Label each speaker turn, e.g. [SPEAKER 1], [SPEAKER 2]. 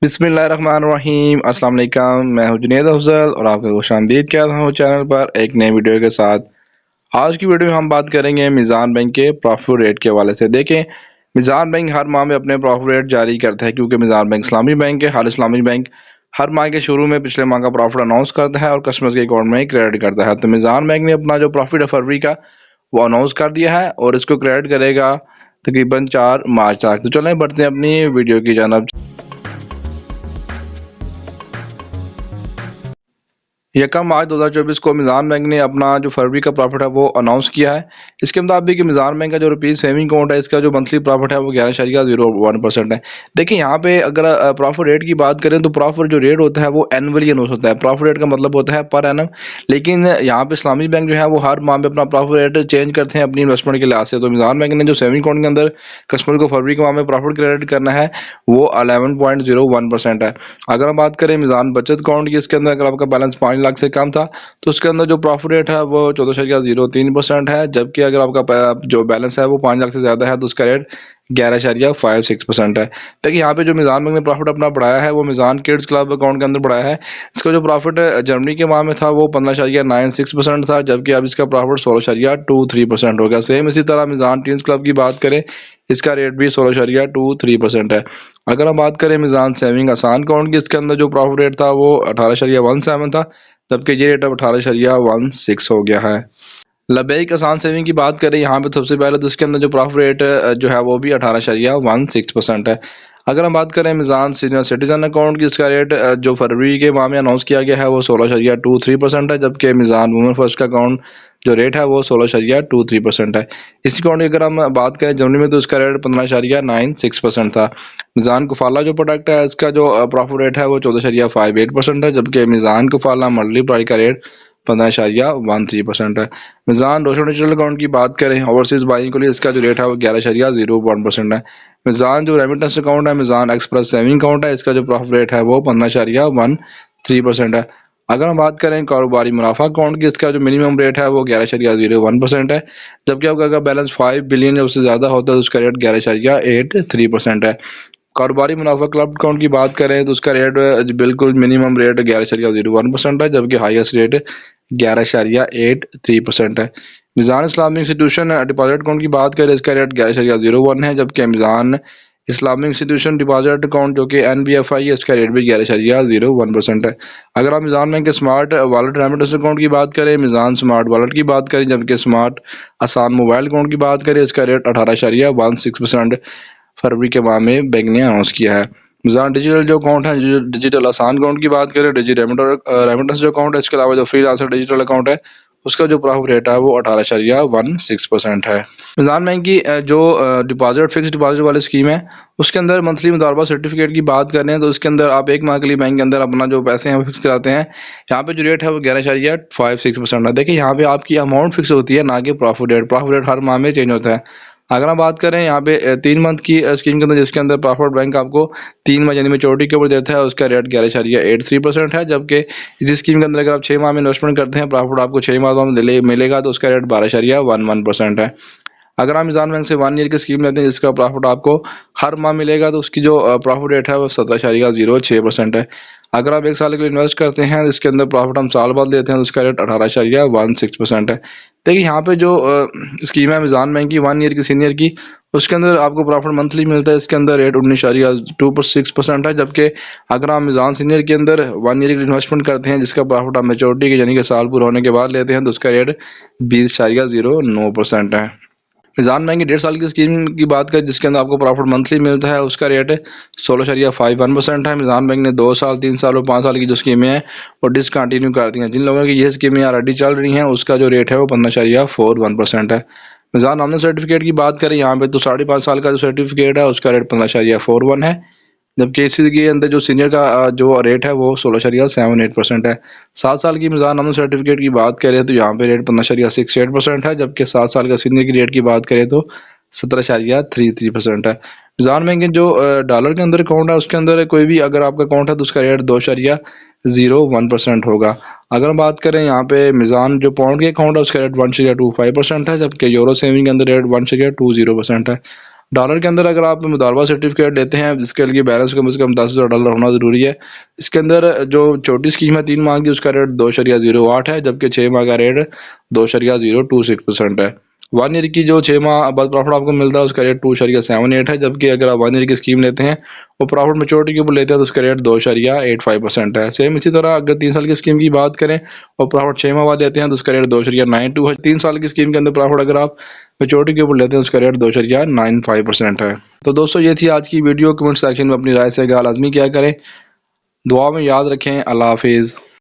[SPEAKER 1] बिस्मिल्लाहिर्रहमानिर्रहीम अस्सलाम वालेकुम। मैं हूं जुनैद अफजल और आपका खुशामदीद कहता हूं चैनल पर एक नई वीडियो के साथ। आज की वीडियो में हम बात करेंगे मीज़ान बैंक के प्रॉफिट रेट के हवाले से। देखें, मीज़ान बैंक हर माह में अपने प्रॉफिट रेट जारी करता है क्योंकि मीज़ान बैंक इस्लामी बैंक है। हर इस्लामी बैंक हर माह के शुरू में पिछले माह का प्रॉफिट अनाउंस करता है और कस्टमर्स के अकाउंट में क्रेडिट करता है। तो मीज़ान बैंक ने अपना जो प्रॉफिट है फरवरी का वो अनाउंस कर दिया है और इसको क्रेडिट करेगा तकरीबन 4 मार्च तक। तो चलें बढ़ते हैं अपनी वीडियो की जानब। यकम मार्च 2024 को मीज़ान बैंक ने अपना जो फरवरी का प्रॉफिट है वो अनाउंस किया है। इसके मुताबिक मीज़ान बैंक का जो रुपीज़ सेविंग अकाउंट है इसका जो मंथली प्रॉफिट है वो 11.01% है। देखिए यहाँ पे अगर प्रॉफिट रेट की बात करें तो प्रॉफिट जो रेट होता है वो एनुअली अनाउंस होता है। प्रॉफिट रेट का मतलब होता है पर एनम, लेकिन यहाँ पे इस्लामी बैंक जो है वो हर माह में अपना प्रॉफिट रेट चेंज करते हैं अपनी इन्वेस्टमेंट के लिहाज से। तो मीज़ान बैंक ने जो सेविंग अकाउंट के अंदर कस्टमर को फरवरी के माह में प्रॉफिट क्रेडिट करना है वो 11.01% है। अगर हम बात करें मीज़ान बचत अकाउंट की, इसके अंदर अगर आपका बैलेंस 5 लाख से कम था तो उसके अंदर जो प्रॉफिट रेट है वो 14.03% है। जबकि अगर आपका जो बैलेंस है वो 5 लाख से ज़्यादा है तो उसका रेट 11.56% है। देखिए यहाँ पे जो मीज़ान बैंक ने प्रॉफिट अपना बढ़ाया है वो मीज़ान किड्स क्लब अकाउंट के अंदर बढ़ाया है। इसका जो प्रॉफिट जनवरी के माह में था वो 15.96% था, जबकि अब इसका प्रॉफिट 16.23% हो गया। सेम इसी तरह मीज़ान टीन्स क्लब की बात करें, इसका रेट भी 16.23% है। अगर हम बात करें मीज़ान सेविंग आसान अकाउंट की, इसके अंदर जो प्रॉफिट रेट था वो 18.17 था, जबकि ये रेट अब 18.16 हो गया है। लबैक आसान सेविंग की बात करें यहाँ पे सबसे पहले तो इसके अंदर जो प्रॉफिट रेट जो है वो भी 18.16% है। अगर हम बात करें मीज़ान सीनियर सिटीजन अकाउंट की, इसका रेट जो फरवरी के माह में अनाउंस किया गया है वो 16.23% है, जबकि मीज़ान वुमेन फर्स्ट का अकाउंट जो रेट है वो 16.23% है। इसी अकाउंट की अगर हम बात करें जनवरी में तो इसका रेट 15.96% था। मीज़ान कुफाला जो प्रोडक्ट है इसका जो प्रॉफिट रेट है वो 14.58% है, जबकि मीज़ान कुफाला मल्टीप्लाई का रेट 15.13% है। मीज़ान रोशन डिजिटल अकाउंट की बात करें ओवरसीज़ बाइंग के लिए, इसका जो रेट है वो 11.01% है। मीज़ान जो रेमिटेंस अकाउंट है मीज़ान एक्सप्रेस सेविंग अकाउंट है, इसका जो प्रॉफिट रेट है वो 15.13% है। अगर हम बात करें कारोबारी मुनाफा अकाउंट की, इसका जो मिनिमम रेट है वो 11.01% है, जबकि आपका अगर बैलेंस 5 बिलियन या उससे ज़्यादा होता है तो उसका रेट 11.83% है। कारोबारी मुनाफा क्लब अकाउंट की बात करें तो उसका रेट बिल्कुल मिनिमम रेट 11.01% है, जबकि हाईएस्ट रेट 11.83% है। मीज़ान इस्लामिक इंस्टीट्यूशन डिपॉजिट अकाउंट की बात करें, इसका रेट 11.01 है, जबकि मीज़ान इस्लामिक इंस्टीट्यूशन डिपॉजिट अकाउंट जो कि NBFI है इसका रेट भी 11.01% है। अगर आप मीज़ान बैंक के स्मार्ट वॉलेट रेमिटेंस अकाउंट की बात करें, मीज़ान स्मार्ट वॉलेट की बात करें, जबकि स्मार्ट आसान मोबाइल अकाउंट की बात करें, इसका रेट 18.16% फरवरी के माह में बैंक ने अनाउंस किया है। मीज़ान डिजिटल जो अकाउंट है, डिजिटल आसान अकाउंट की बात करें, रेमिटेंस जो अकाउंट है, इसके अलावा जो फ्रीलांसर डिजिटल अकाउंट है उसका जो प्रॉफिट रेट है वो 18.16% है। मीज़ान बैंक की जो डिपॉजिट फिक्स डिपॉजिट वाली स्कीम है उसके अंदर मंथली मुतालबा सर्टिफिकेट की बात करें तो इसके अंदर आप एक माह के लिए बैंक के अंदर अपना जो पैसे हैं वो फिक्स कराते हैं। यहाँ पे जो रेट है वो 11.56% है। देखिए यहाँ पे आपकी अमाउंट फिक्स होती है ना कि प्रॉफिट रेट। प्रॉफिट रेट हर माह में चेंज होता है। अगर हम बात करें यहाँ पे 3 मंथ की स्कीम के अंदर, जिसके अंदर प्रॉफिट बैंक आपको 3 माह यानी मैच्योरिटी के ऊपर देता है, उसका रेट 11.83% है, जबकि इसी स्कीम के अंदर अगर आप 6 माह में इन्वेस्टमेंट करते हैं प्रॉफिट आपको 6 माह में मिलेगा तो उसका रेट 12.11% है। अगर आप मीज़ान बैंक से 1 ईयर की स्कीम लेते हैं जिसका प्रॉफिट आपको हर माह मिलेगा तो उसकी जो प्रॉफिट रेट है वो 17.06% है। अगर आप 1 साल के लिए इन्वेस्ट करते हैं इसके अंदर प्रॉफिट हम साल बाद लेते हैं तो उसका रेट 18.16% है। देखिए यहाँ पे जो स्कीम है मीज़ान बैंक की 1 ईयर की सीनियर की, उसके अंदर आपको प्रॉफिट मंथली मिलता है, इसके अंदर रेट 19.26% है, जबकि अगर आप मीज़ान सीनियर के अंदर 1 ईयर की इन्वेस्टमेंट करते हैं जिसका प्रॉफिट आप मेचोरिटी के यानी कि साल पूरा होने के बाद लेते हैं तो उसका रेट 20.09% है। मीज़ान बैंक की 1.5 साल की स्कीम की बात करें जिसके अंदर आपको प्रॉफिट मंथली मिलता है उसका रेट 16.51% है। मीज़ान बैंक ने 2 साल 3 साल और 5 साल की जो स्कीमें हैं वो डिसकंटिन्यू कर दी हैं। जिन लोगों की ये स्कीमें ऑलरेडी चल रही हैं उसका जो रेट है वो 15.41% है। मीज़ान नॉमिनल सर्टिफिकेट की बात करें यहाँ पे तो 5.5 साल का जो सर्टिफिकेट है उसका रेट 15.41 है, जबकि इसी के अंदर जो सीनियर का जो रेट है वो 16.78% है। 7 साल की मीज़ान नॉमिनल सर्टिफिकेट की बात करें तो यहाँ पे रेट 15.68% है, जबकि 7 साल का सीनियर की रेट की बात करें तो 17.33% है। मीज़ान बैंक के जो डॉलर के अंदर अकाउंट है उसके अंदर कोई भी अगर आपका अकाउंट है तो उसका रेट 2.01% होगा। अगर हम बात करें यहाँ पे मीज़ान जो पाउंड के अकाउंट है उसका रेट 1.25% है, जबकि यूरो सेविंग के अंदर रेट 1.20% है। डॉलर के अंदर अगर आप मुदारबा सर्टिफिकेट लेते हैं जिसके लिए बैलेंस कम से कम $10,000 होना ज़रूरी है। इसके अंदर जो छोटी स्कीम है 3 माह की, उसका रेट 2.08 है, जबकि 6 माह का रेट 2.026% है। 1 ईयर की जो 6 माह बाद प्रॉफिट आपको मिलता है उसका रेट 2.78 है, जबकि अगर आप 1 ईयर की स्कीम लेते हैं वो प्रॉफिट मैच्योरिटी के ऊपर लेते हैं तो उसका रेट 2.85% है। सेम इसी तरह अगर 3 साल की स्कीम की बात करें और प्रॉफिट 6 माह बाद लेते हैं तो उसका रेट 2.92 है। 3 साल की स्कीम के अंदर प्रॉफिट अगर आप मैच्योरिटी के ऊपर लेते हैं उसका रेट 2.95% है। तो दोस्तों ये थी आज की वीडियो। कमेंट सेक्शन में अपनी राय से आज़मी क्या करें। दुआ में याद रखें। अल्लाह हाफिज़।